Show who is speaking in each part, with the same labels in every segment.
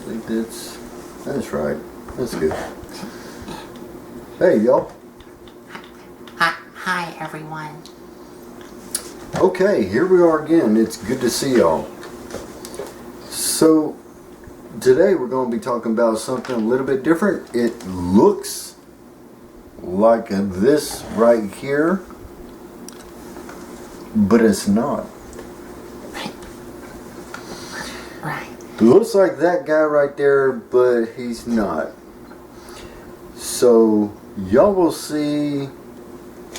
Speaker 1: think that's right. That's good. Hey, y'all.
Speaker 2: Hi, everyone.
Speaker 1: Okay, here we are again. It's good to see y'all. So, today we're going to be talking about something a little bit different. It looks like this right here, but it's not.
Speaker 2: Right.
Speaker 1: It looks like that guy right there, but he's not. So, y'all will see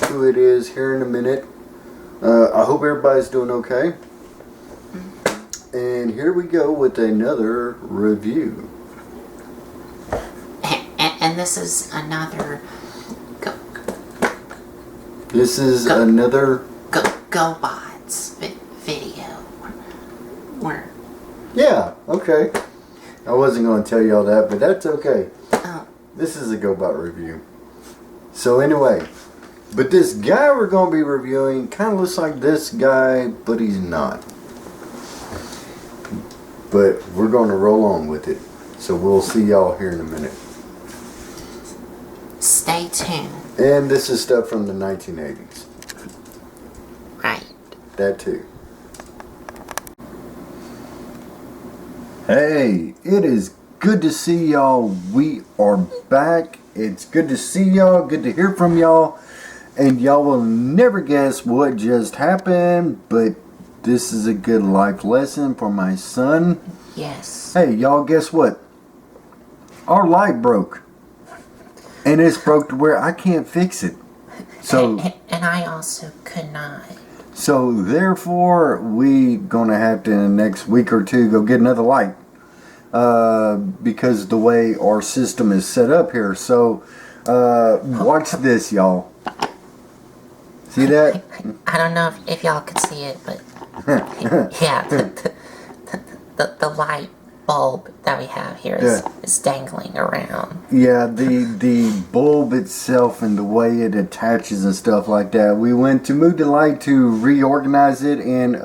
Speaker 1: who it is here in a minute. I hope everybody's doing okay. And here we go with another review.
Speaker 2: And this is another
Speaker 1: another
Speaker 2: GoBots video.
Speaker 1: Yeah, okay. I wasn't going to tell y'all that, but that's okay. This is a GoBot review. So anyway, but this guy we're going to be reviewing kind of looks like this guy, but he's not. But we're going to roll on with it. So we'll see y'all here in a minute.
Speaker 2: Stay tuned.
Speaker 1: And this is stuff from the 1980s.
Speaker 2: Right.
Speaker 1: That too. Hey, it is good to see y'all. We are back. It's good to see y'all. Good to hear from y'all. And y'all will never guess what just happened, but this is a good life lesson for my son.
Speaker 2: Yes.
Speaker 1: Hey, y'all, guess what? Our light broke. And it's broke to where I can't fix it. So,
Speaker 2: and I also could not.
Speaker 1: So therefore, we gonna have to in the next week or two go get another light, because the way our system is set up here. So watch this, y'all. See that?
Speaker 2: I don't know if y'all could see it, but yeah, the light bulb that we have here is dangling around.
Speaker 1: Yeah, the bulb itself and the way it attaches and stuff like that. We went to move the light to reorganize it, and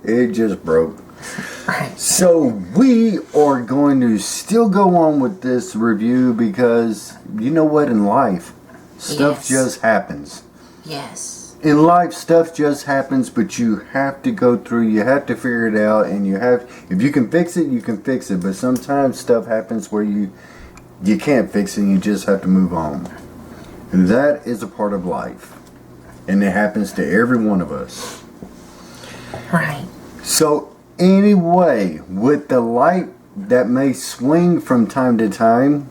Speaker 1: it just broke.
Speaker 2: Right.
Speaker 1: So we are going to still go on with this review because you know what, in life, stuff just happens.
Speaker 2: Yes.
Speaker 1: In life, stuff just happens, but you have to go through, you have to figure it out, and if you can fix it, you can fix it. But sometimes stuff happens where you can't fix it, and you just have to move on. And that is a part of life. And it happens to every one of us.
Speaker 2: Right.
Speaker 1: So, anyway, with the light that may swing from time to time,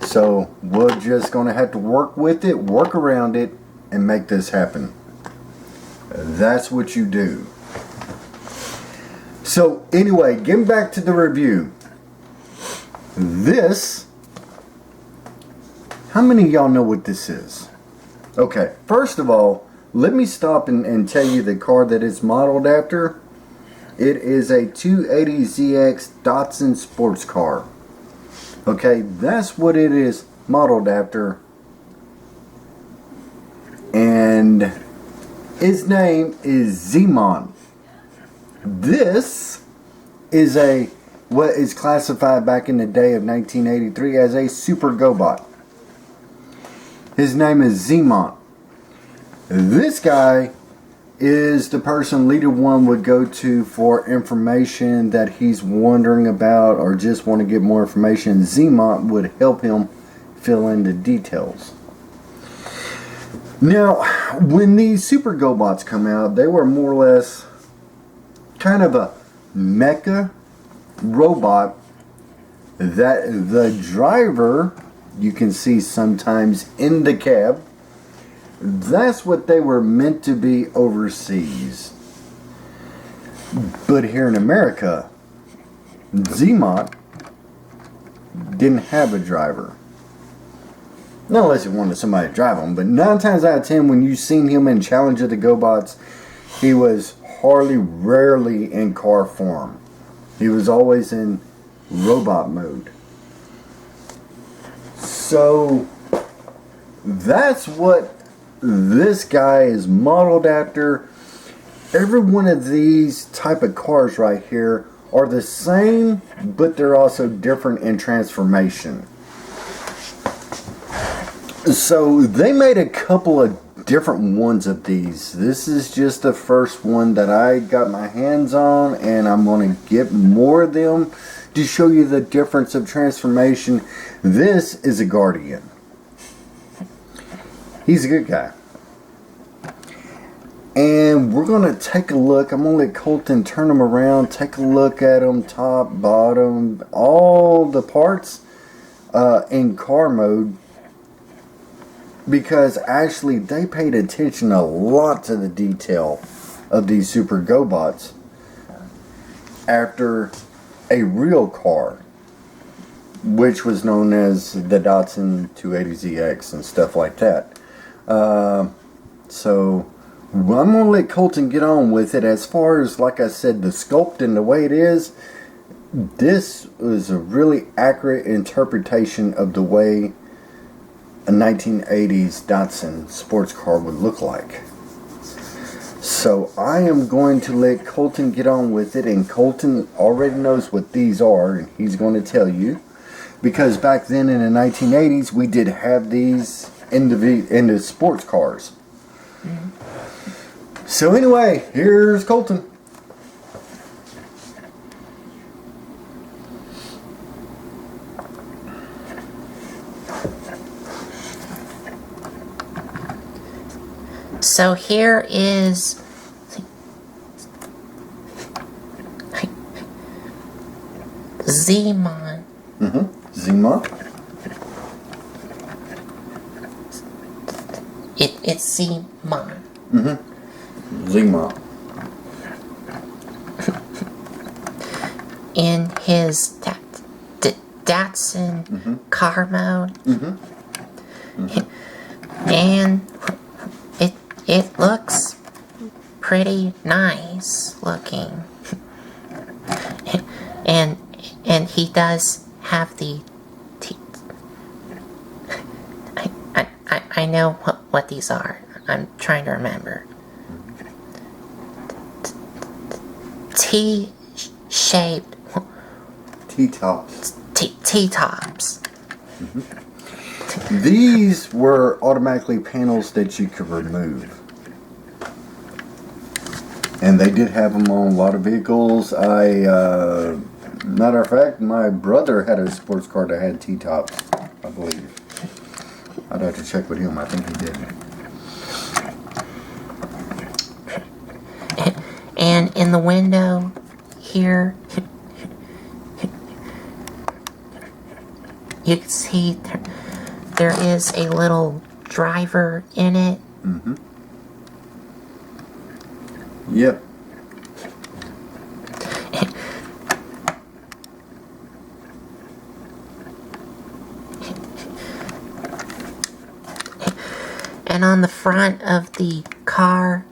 Speaker 1: so we're just going to have to work with it, work around it, and make this happen. That's what you do. So anyway, getting back to the review. This, how many of y'all know what this is? Okay, first of all, let me stop and tell you the car that it's modeled after. It is a 280ZX Datsun sports car. Okay, that's what it is modeled after. And his name is Zeemon. This is what is classified back in the day of 1983 as a Super GoBot. His name is Zeemon. This guy is the person Leader One would go to for information that he's wondering about or just want to get more information. Zeemon would help him fill in the details. Now, when these Super GoBots come out, they were more or less kind of a mecha robot that the driver, you can see sometimes in the cab. That's what they were meant to be overseas. But here in America, Zeemon didn't have a driver. Not unless you wanted somebody to drive him, but 9 times out of 10 when you seen him in Challenge of the GoBots, he was rarely in car form. He was always in robot mode. So that's what this guy is modeled after. Every one of these type of cars right here are the same, but they're also different in transformation. So they made a couple of different ones of these. This is just the first one that I got my hands on, and I'm going to get more of them to show you the difference of transformation. This is a Guardian. He's a good guy. And we're going to take a look. I'm going to let Colton turn them around, take a look at them, top, bottom, all the parts in car mode. Because actually they paid attention a lot to the detail of these Super GoBots after a real car, which was known as the Datsun 280ZX and stuff like that. So I'm going to let Colton get on with it. As far as, like I said, the sculpt and the way it is, this was a really accurate interpretation of the way a 1980s Datsun sports car would look like. So I am going to let Colton get on with it, and Colton already knows what these are, and he's going to tell you, because back then in the 1980s we did have these in the sports cars. So anyway, here's Colton.
Speaker 2: So here is Zeemon.
Speaker 1: Zeemon.
Speaker 2: It's Zeemon.
Speaker 1: Zeemon.
Speaker 2: In his Datsun car mode. And it looks pretty nice looking. And he does have the I know what these are. I'm trying to remember. T-shaped
Speaker 1: T-tops.
Speaker 2: T-tops.
Speaker 1: These were automatically panels that you could remove. And they did have them on a lot of vehicles. Matter of fact, my brother had a sports car that had T-tops, I believe. I'd have to check with him. I think he did.
Speaker 2: And in the window here, you can see there is a little driver in it.
Speaker 1: Yep.
Speaker 2: And on the front of the car,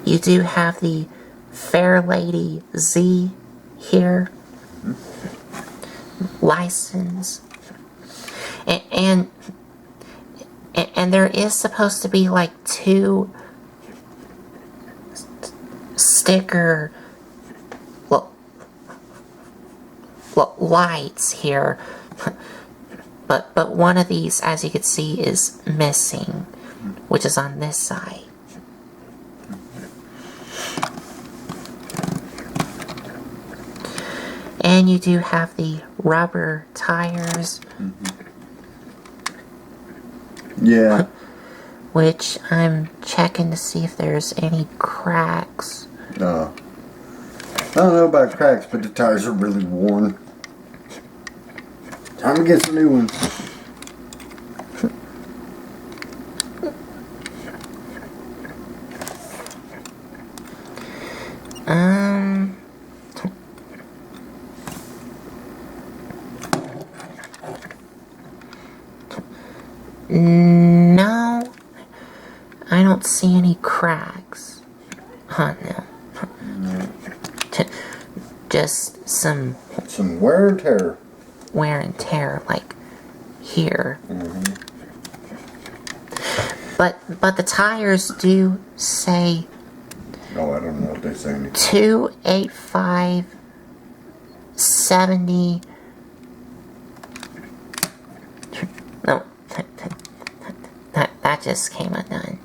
Speaker 2: you do have the Fairlady Z here. License. And there is supposed to be like 2 sticker lights here, but one of these, as you can see, is missing, which is on this side. And you do have the rubber tires.
Speaker 1: Yeah.
Speaker 2: Which I'm checking to see if there's any cracks.
Speaker 1: No. I don't know about cracks, but the tires are really worn. Time to get some new ones.
Speaker 2: No, I don't see any cracks on them. Just some
Speaker 1: wear and tear.
Speaker 2: Wear and tear, like here. But the tires do say
Speaker 1: Oh, I don't know what they say.
Speaker 2: 28570. No, that just came undone.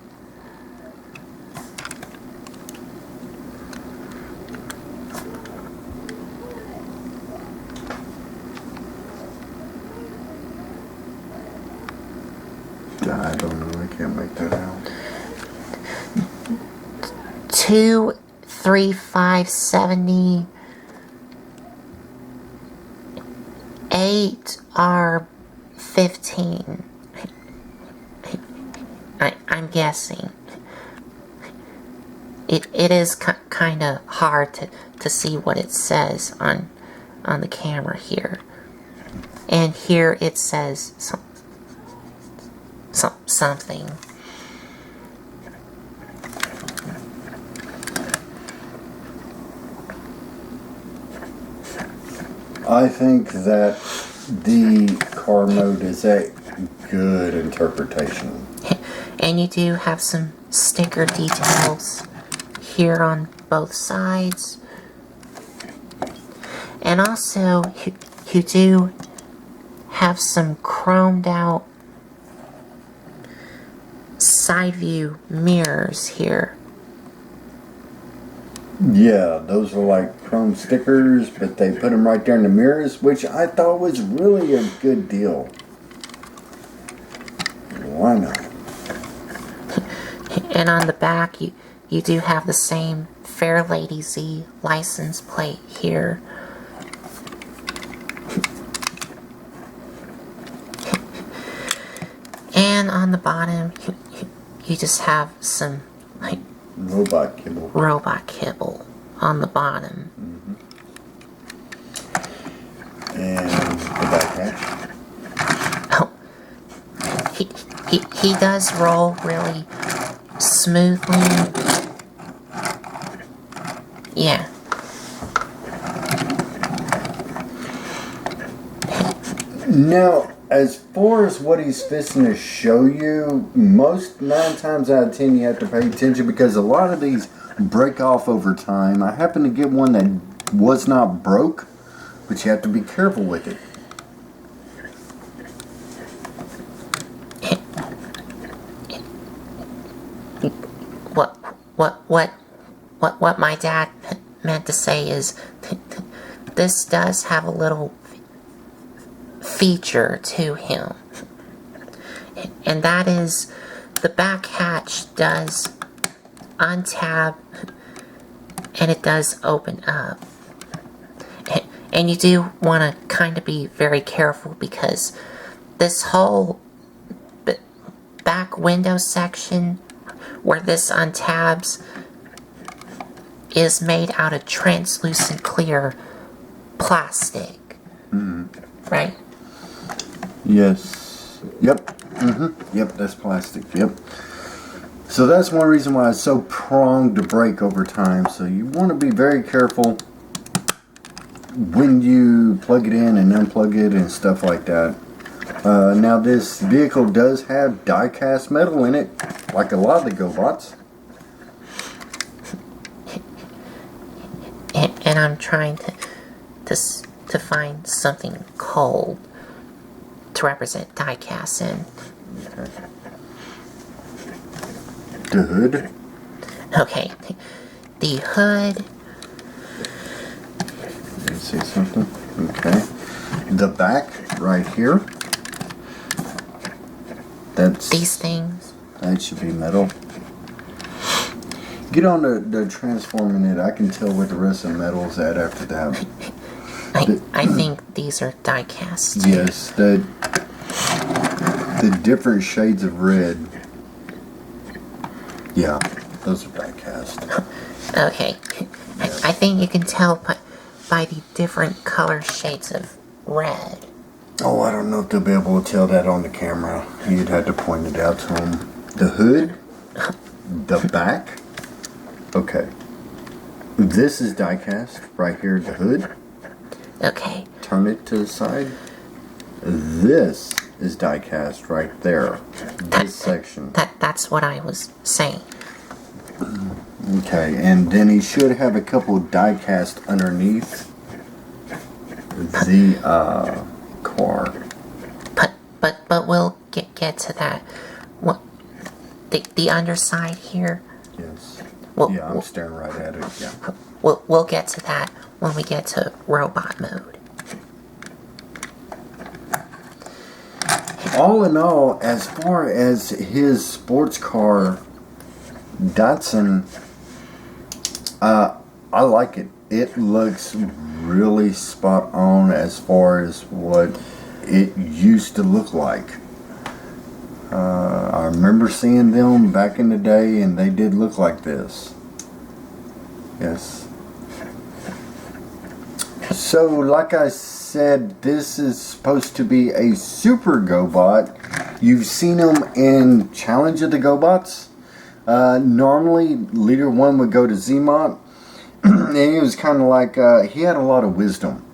Speaker 1: I don't know. I can't make that out.
Speaker 2: 23570 8R15. I'm guessing. It is kind of hard to see what it says on the camera here. And here it says something.
Speaker 1: I think that the car mode is a good interpretation.
Speaker 2: And you do have some sticker details here on both sides. And also, you do have some chromed out side view mirrors here.
Speaker 1: Yeah, those are like chrome stickers, but they put them right there in the mirrors, which I thought was really a good deal. Why not?
Speaker 2: And on the back, you do have the same Fairlady Z license plate here. And on the bottom, you just have some like
Speaker 1: Robot
Speaker 2: kibble on the bottom.
Speaker 1: And the back hatch.
Speaker 2: Oh, he does roll really smoothly. Yeah.
Speaker 1: Now, as far as what he's fixing to show you, 9 times out of 10 you have to pay attention because a lot of these break off over time. I happened to get one that was not broke, but you have to be careful with it.
Speaker 2: What my dad meant to say is this does have a little feature to him, and that is the back hatch does untab and it does open up, and you do want to kind of be very careful because this whole back window section where this untabs is made out of translucent clear plastic. Right?
Speaker 1: Yes. Yep. Yep, that's plastic. Yep. So that's one reason why it's so prone to break over time. So you want to be very careful when you plug it in and unplug it and stuff like that. Now this vehicle does have die-cast metal in it, like a lot of the GoBots.
Speaker 2: And I'm trying to find something cold to represent die-cast in.
Speaker 1: The hood.
Speaker 2: Okay. The hood.
Speaker 1: You see something? Okay. The back right here. That's
Speaker 2: These things.
Speaker 1: That should be metal. Get on the transforming it. I can tell what the rest of the metal is at after that.
Speaker 2: I think these are die-cast.
Speaker 1: Yes, the different shades of red. Yeah, those are die-cast.
Speaker 2: Okay. I think you can tell by the different color shades of red.
Speaker 1: Oh, I don't know if they'll be able to tell that on the camera. You'd have to point it out to them. The hood, the back. Okay. This is die-cast right here, the hood.
Speaker 2: Okay.
Speaker 1: Turn it to the side. This is die cast right there. This section.
Speaker 2: That's what I was saying.
Speaker 1: Okay, and then he should have a couple die cast underneath the car.
Speaker 2: But we'll get to that. What the underside here?
Speaker 1: Yes.
Speaker 2: Well,
Speaker 1: Yeah, I'm staring right at it. Yeah.
Speaker 2: We'll get to that when we get to robot mode.
Speaker 1: All in all, as far as his sports car, Datsun, I like it. It looks really spot on as far as what it used to look like. I remember seeing them back in the day, and they did look like this. Yes. So, like I said, this is supposed to be a super GoBot. You've seen them in Challenge of the GoBots. Normally, Leader 1 would go to Zmont, and he was kind of like, he had a lot of wisdom.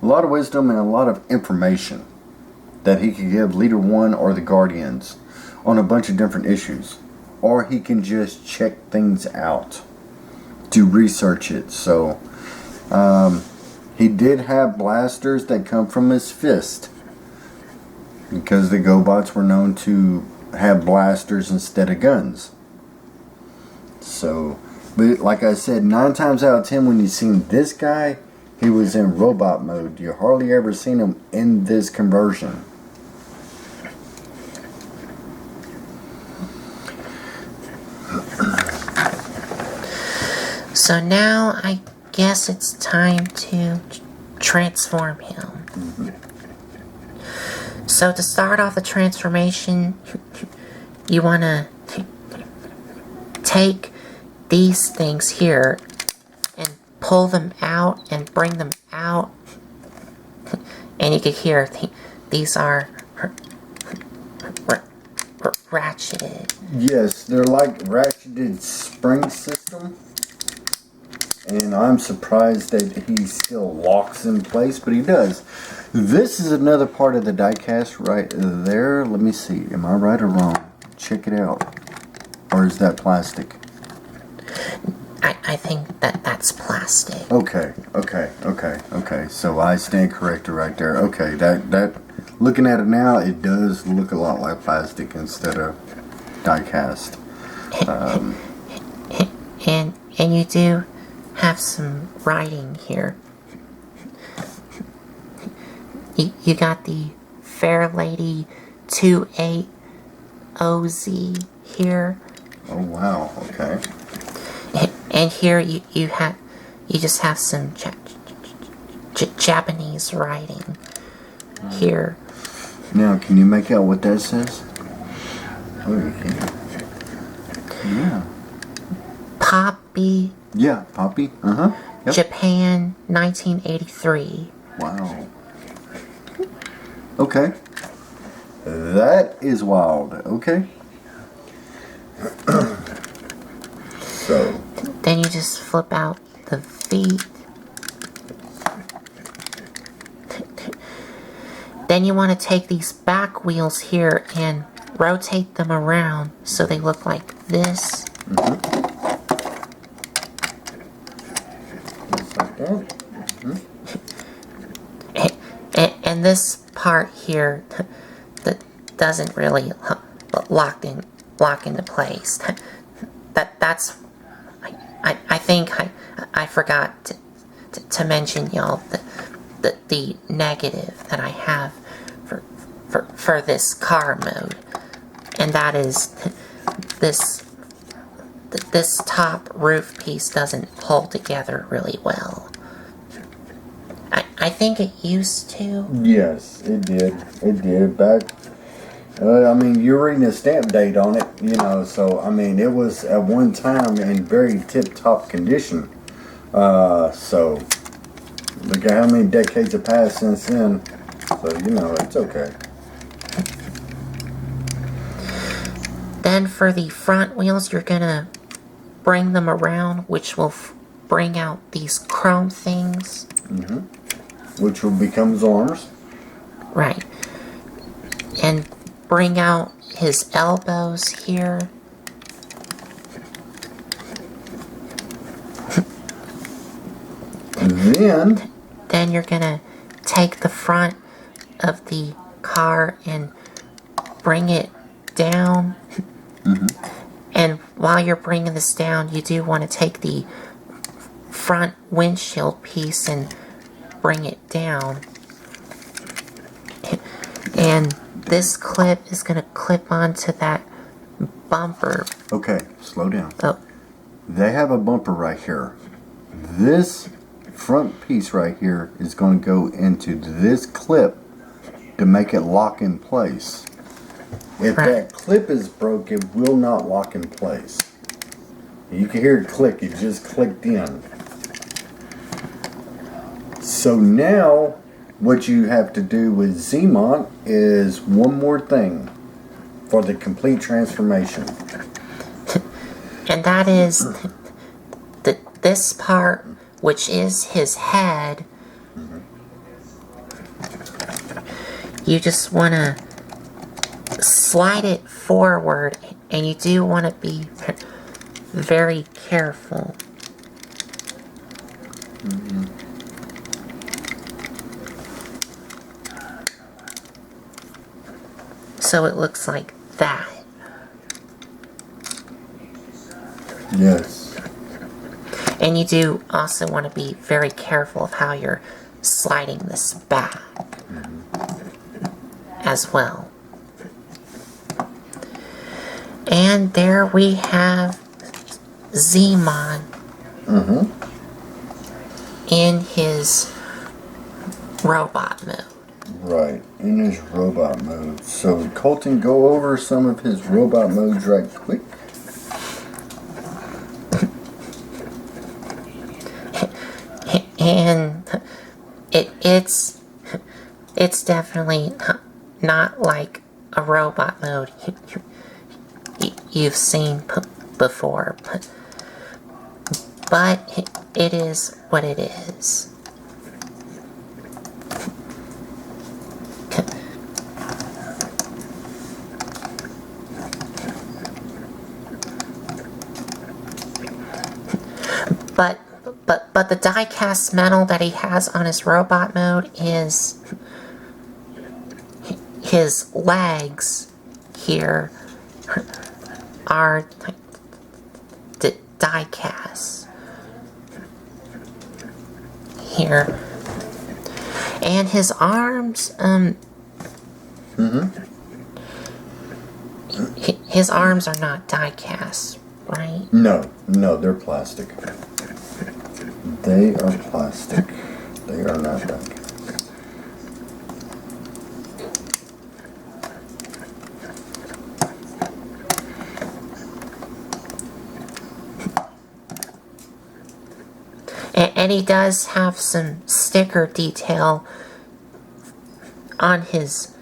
Speaker 1: A lot of wisdom and a lot of information that he could give Leader 1 or the Guardians on a bunch of different issues. Or he can just check things out to research it. So, he did have blasters that come from his fist, because the GoBots were known to have blasters instead of guns. So, but like I said, 9 times out of 10 when you seen this guy, he was in robot mode. You hardly ever seen him in this conversion.
Speaker 2: So now I guess it's time to transform him. So to start off the transformation, you want to take these things here and pull them out and bring them out. And you can hear these are ratcheted.
Speaker 1: Yes, they're like ratcheted spring system. And I'm surprised that he still locks in place, but he does. This is another part of the diecast right there. Let me see. Am I right or wrong? Check it out. Or is that plastic?
Speaker 2: I think that's plastic.
Speaker 1: Okay. So I stand corrected right there. Okay, that looking at it now, it does look a lot like plastic instead of diecast.
Speaker 2: And you do have some writing here. You got the Fairlady 28OZ here.
Speaker 1: Oh wow, okay.
Speaker 2: And here you just have some Japanese writing here.
Speaker 1: Now, can you make out what that says? Oh, you can. Yeah.
Speaker 2: Poppy.
Speaker 1: Yeah, Poppy. Yep.
Speaker 2: Japan, 1983.
Speaker 1: Wow. Okay. That is wild. Okay. So.
Speaker 2: Then you just flip out the feet. Then you want to take these back wheels here and rotate them around so they look like this. And this part here that doesn't really lock into place. That's I think I forgot to mention y'all the negative that I have for this car mode, and that is this top roof piece doesn't hold together really well. I think it used to.
Speaker 1: Yes, it did. It did. Back, I mean, you're reading a stamp date on it, you know, so, I mean, it was at one time in very tip-top condition. So, look at how many decades have passed since then. So, you know, it's okay.
Speaker 2: Then for the front wheels, you're gonna bring them around, which will bring out these chrome things.
Speaker 1: Which will become his arms.
Speaker 2: Right. and bring out his elbows here. Then you're gonna take the front of the car and bring it down. And while you're bringing this down, you do want to take the front windshield piece and bring it down. And this clip is going to clip onto that bumper.
Speaker 1: Okay, slow down.
Speaker 2: Oh.
Speaker 1: They have a bumper right here. This front piece right here is going to go into this clip to make it lock in place. If that clip is broke, it will not lock in place. You can hear it click. It just clicked in. So now, what you have to do with Zemont is one more thing for the complete transformation.
Speaker 2: And that is this part, which is his head. You just want to slide it forward, and you do want to be very careful. So it looks like that.
Speaker 1: Yes.
Speaker 2: And you do also want to be very careful of how you're sliding this back as well. And there we have Zemont in his robot mode.
Speaker 1: Right, in his robot mode. So Colton, go over some of his robot modes right quick.
Speaker 2: And it's definitely not like a robot mode you've seen before, but it is what it is. But the die-cast metal that he has on his robot mode is his legs here are die-cast here, and his arms his arms are not die-cast, right?
Speaker 1: No, they're plastic. They are plastic. They are not die-cast.
Speaker 2: And he does have some sticker detail on his,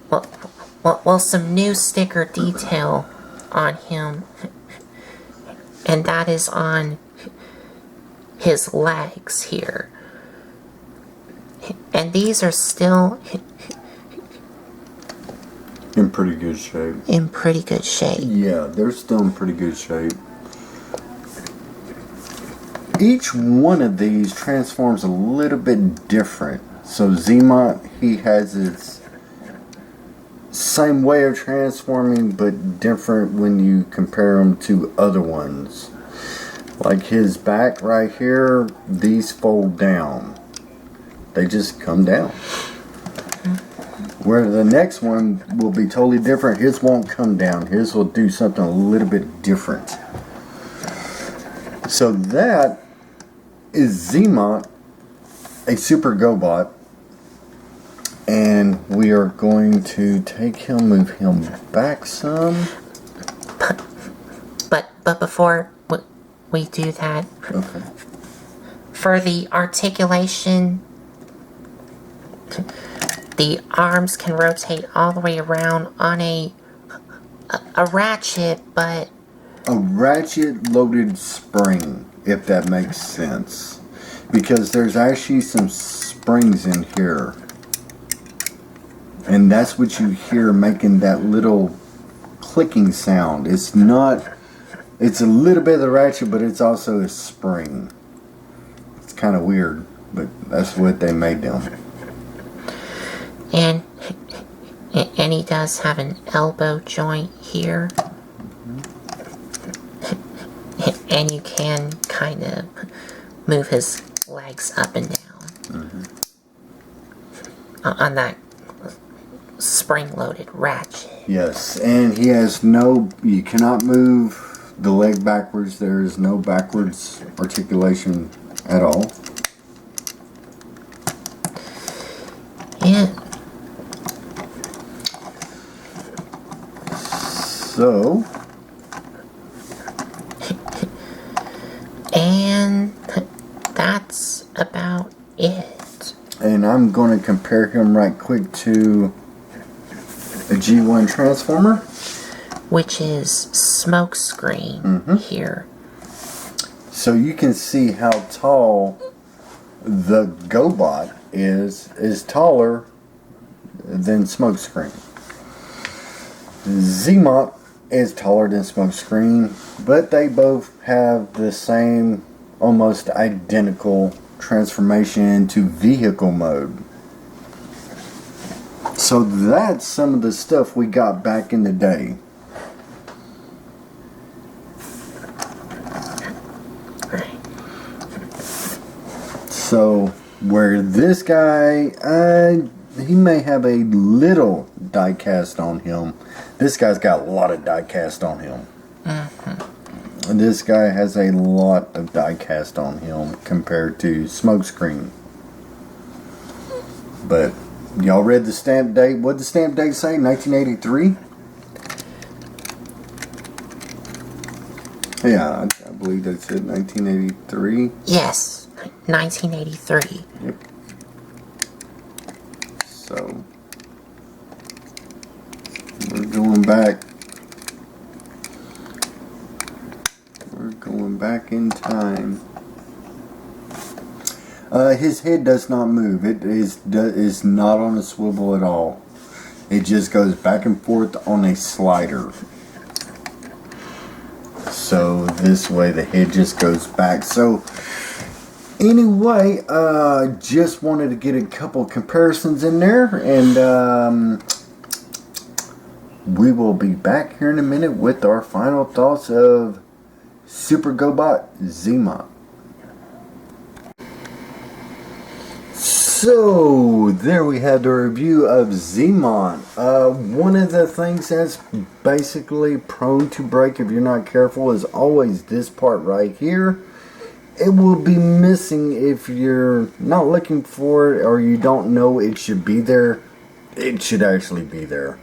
Speaker 2: well, some new sticker detail on him, and that is on his legs here. And these are still
Speaker 1: in pretty good shape.
Speaker 2: In pretty good shape.
Speaker 1: Yeah, they're still in pretty good shape. Each one of these transforms a little bit different. So Zemont, he has his same way of transforming, but different when you compare them to other ones. Like his back right here, these fold down. They just come down. Where the next one will be totally different. His won't come down. His will do something a little bit different. So that is Zemont, a Super GoBot. And we are going to take him, move him back some.
Speaker 2: But before we do that,
Speaker 1: Okay.
Speaker 2: For the articulation, the arms can rotate all the way around on a ratchet, but
Speaker 1: A ratchet loaded spring, if that makes sense. Because there's actually some springs in here. And that's what you hear making that little clicking sound. It's not, it's a little bit of the ratchet, but it's also a spring. It's kind of weird, but that's what they made them.
Speaker 2: And he does have an elbow joint here. And you can kind of move his legs up and down on that spring-loaded ratchet.
Speaker 1: Yes, and he has no, you cannot move the leg backwards. There is no backwards articulation at all.
Speaker 2: Yeah.
Speaker 1: So,
Speaker 2: and that's about it.
Speaker 1: and I'm going to compare him right quick to a G1 Transformer,
Speaker 2: which is Smokescreen here.
Speaker 1: so you can see how tall the GoBot is taller than Smokescreen. Zmont is taller than Smokescreen, but they both have the same, almost identical transformation into vehicle mode. So that's some of the stuff we got back in the day. So where this guy, he may have a little die cast on him. This guy's got a lot of die cast on him. This guy has a lot of die cast on him compared to Smokescreen. But y'all read the stamp date? What did the stamp date say? 1983? Yeah, I believe that said 1983.
Speaker 2: Yes, 1983.
Speaker 1: Yep. So we're going back. We're going back in time. His head does not move. It is not on a swivel at all. It just goes back and forth on a slider. So this way the head just goes back. So anyway, just wanted to get a couple comparisons in there, and we will be back here in a minute with our final thoughts of Super GoBot Zmont. So there we had the review of Zmont. One of the things that's basically prone to break if you're not careful is always this part right here. It will be missing if you're not looking for it or you don't know it should be there. It should actually be there.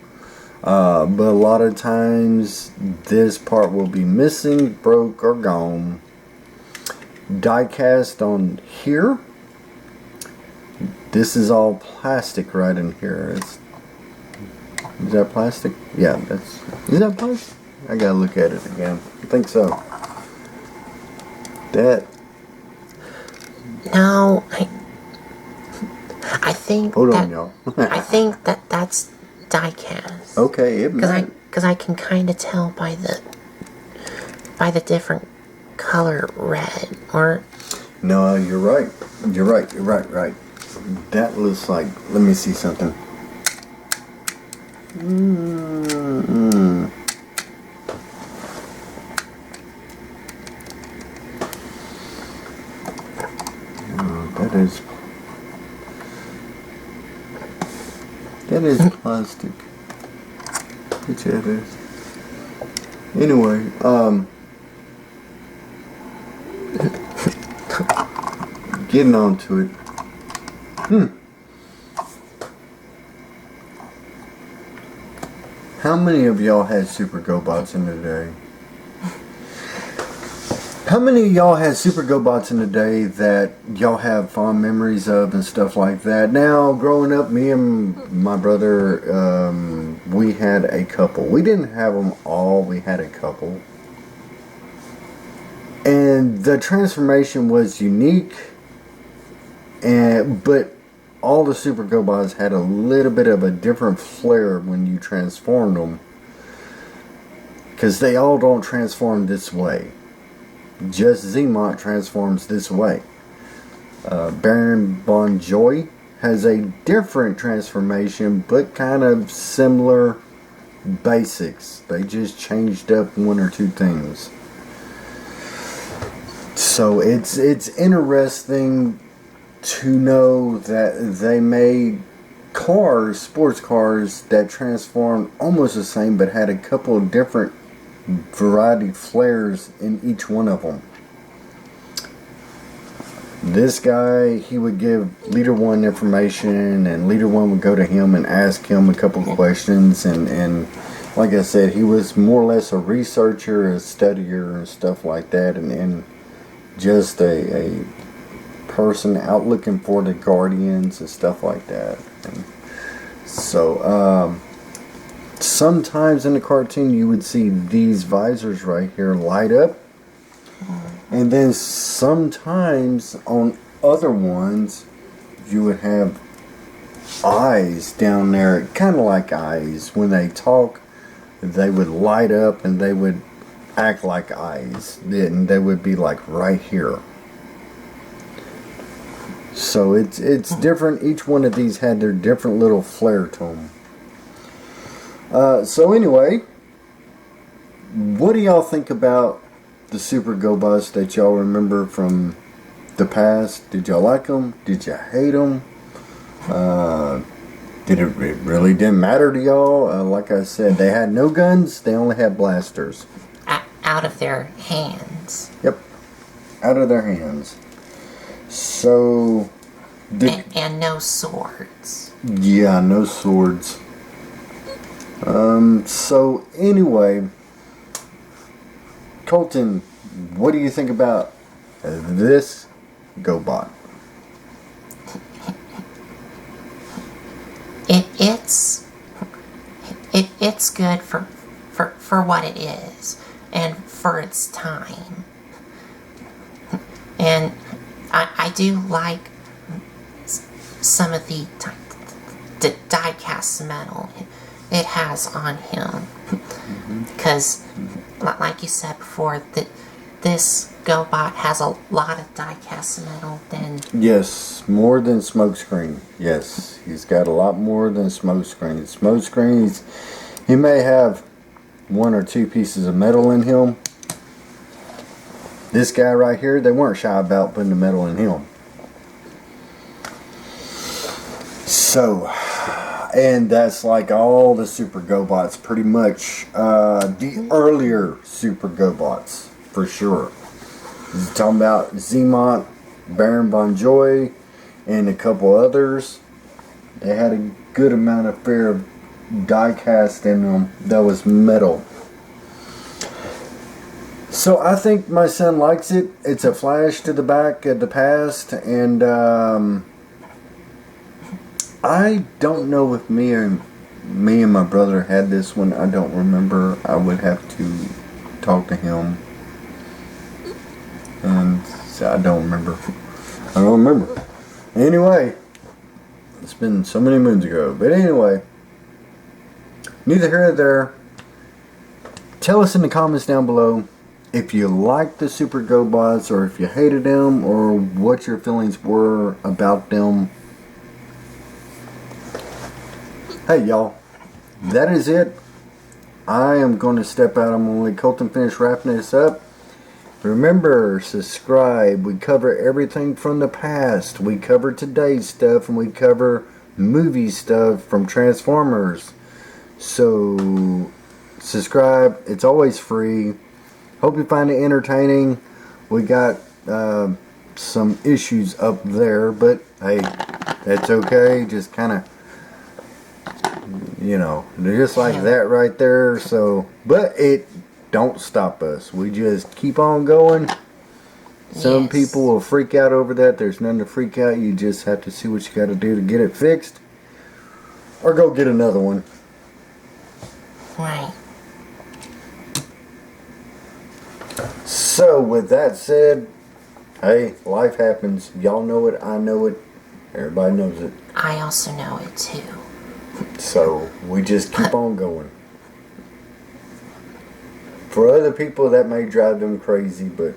Speaker 1: But a lot of times this part will be missing, broke, or gone. Die cast on here. This is all plastic right in here. Is that plastic? Yeah, is that plastic? I gotta look at it again. I think so. That.
Speaker 2: No, I think.
Speaker 1: Hold
Speaker 2: that,
Speaker 1: on, y'all.
Speaker 2: I think that's die cast.
Speaker 1: Okay, it might.
Speaker 2: Because I can kind of tell by the different color red or.
Speaker 1: No, you're right. You're right. That looks like. Let me see something. That is plastic. Which it is. Anyway, getting on to it. How many of y'all had Super GoBots in the day? How many of y'all had Super GoBots in the day that y'all have fond memories of and stuff like that? Now, growing up, me and my brother, we had a couple. We didn't have them all, we had a couple. And the transformation was unique, but all the Super GoBots had a little bit of a different flair when you transformed them. Because they all don't transform this way. Just Xemot transforms this way. Baron Von Joy has a different transformation, but kind of similar basics. They just changed up one or two things. So it's interesting to know that they made cars, sports cars, that transformed almost the same, but had a couple of different variety flares in each one of them. This guy, he would give Leader 1 information, and Leader 1 would go to him and ask him a couple of questions, and like I said, he was more or less a researcher, a studier, and stuff like that, and just a person out looking for the Guardians and stuff like that. And so, sometimes in the cartoon you would see these visors right here light up. And then sometimes on other ones, you would have eyes down there, kind of like eyes. When they talk, they would light up and they would act like eyes. And they would be like right here. So it's different. Each one of these had their different little flair to them. So anyway, what do y'all think about the Super GoBots that y'all remember from the past? Did y'all like them? Did you hate them? It really didn't matter to y'all? Like I said, they had no guns. They only had blasters.
Speaker 2: Out of their hands.
Speaker 1: Yep. Out of their hands. So...
Speaker 2: And no swords.
Speaker 1: Yeah, no swords. So anyway... Colton, what do you think about this GoBot?
Speaker 2: It's good for what it is and for its time. And I do like some of the die-cast metal it has on him. Because, like you said before, that this GoBot has a lot of die-cast metal than...
Speaker 1: Yes, more than Smokescreen. Yes, he's got a lot more than Smokescreen. Smokescreen, he may have one or two pieces of metal in him. This guy right here, they weren't shy about putting the metal in him. So... And that's like all the Super GoBots, pretty much. The earlier Super GoBots, for sure. You're talking about Xemot, Baron Von Joy, and a couple others. They had a good amount of fair of die cast in them that was metal. So I think my son likes it. It's a flash to the back of the past, and I don't know if me and my brother had this one. I don't remember. I would have to talk to him. And so I don't remember. Anyway, it's been so many moons ago. But anyway, neither here nor there. Tell us in the comments down below if you liked the Super GoBots, or if you hated them, or what your feelings were about them. Hey y'all, that is it. I am going to step out. I'm going to let Colton finish wrapping this up. Remember, subscribe. We cover everything from the past. We cover today's stuff, and we cover movie stuff from Transformers. So, subscribe. It's always free. Hope you find it entertaining. We got some issues up there, but hey, that's okay. Just kind of, you know, just like that right there. So, but it don't stop us. We just keep on going. Some people will freak out over that. There's none to freak out. You just have to see what you got to do to get it fixed, or go get another one.
Speaker 2: Right.
Speaker 1: So with that said, hey, life happens. Y'all know it. I know it. Everybody knows it.
Speaker 2: I also know it too.
Speaker 1: So we just keep on going. For other people, that may drive them crazy, but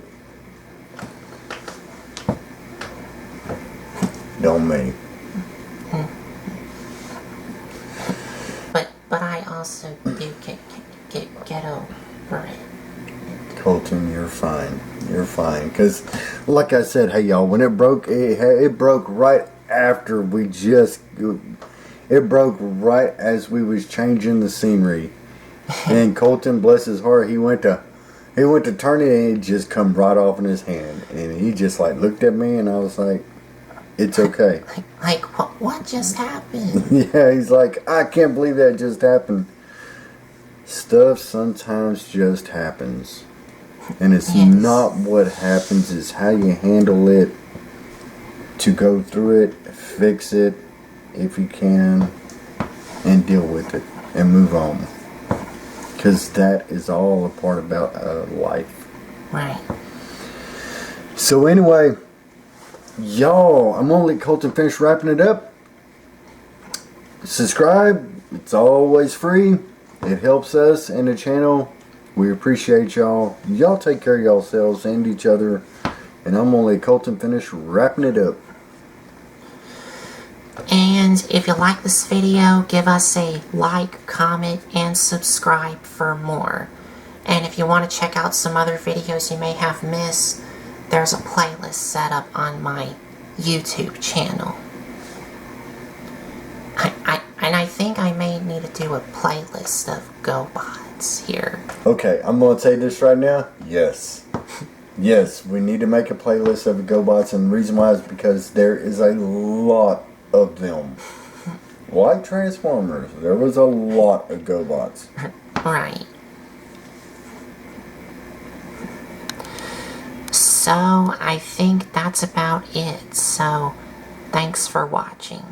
Speaker 1: don't me.
Speaker 2: But I also do get over it.
Speaker 1: Colton, you're fine. You're fine. Because, like I said, hey, y'all, when it broke, it broke right after we just... It broke right as we was changing the scenery. And Colton, bless his heart, he went to turn it and it just come right off in his hand. And he just, like, looked at me and I was like, it's okay.
Speaker 2: Like what just happened?
Speaker 1: Yeah, he's like, I can't believe that just happened. Stuff sometimes just happens. And it's not what happens, it's how you handle it, to go through it, fix it, if you can, and deal with it, and move on. Because that is all a part about life.
Speaker 2: Right.
Speaker 1: So anyway, y'all, I'm going to let Colton finish wrapping it up. Subscribe. It's always free. It helps us and the channel. We appreciate y'all. Y'all take care of yourselves and each other. And I'm going to let Colton finish wrapping it up.
Speaker 2: And if you like this video, give us a like, comment, and subscribe for more. And if you want to check out some other videos you may have missed, there's a playlist set up on my YouTube channel. I think I may need to do a playlist of GoBots here.
Speaker 1: Okay, I'm going to say this right now. Yes. Yes, we need to make a playlist of the GoBots. And the reason why is because there is a lot of them. Like Transformers, there was a lot of GoBots.
Speaker 2: Right. So, I think that's about it. So, thanks for watching.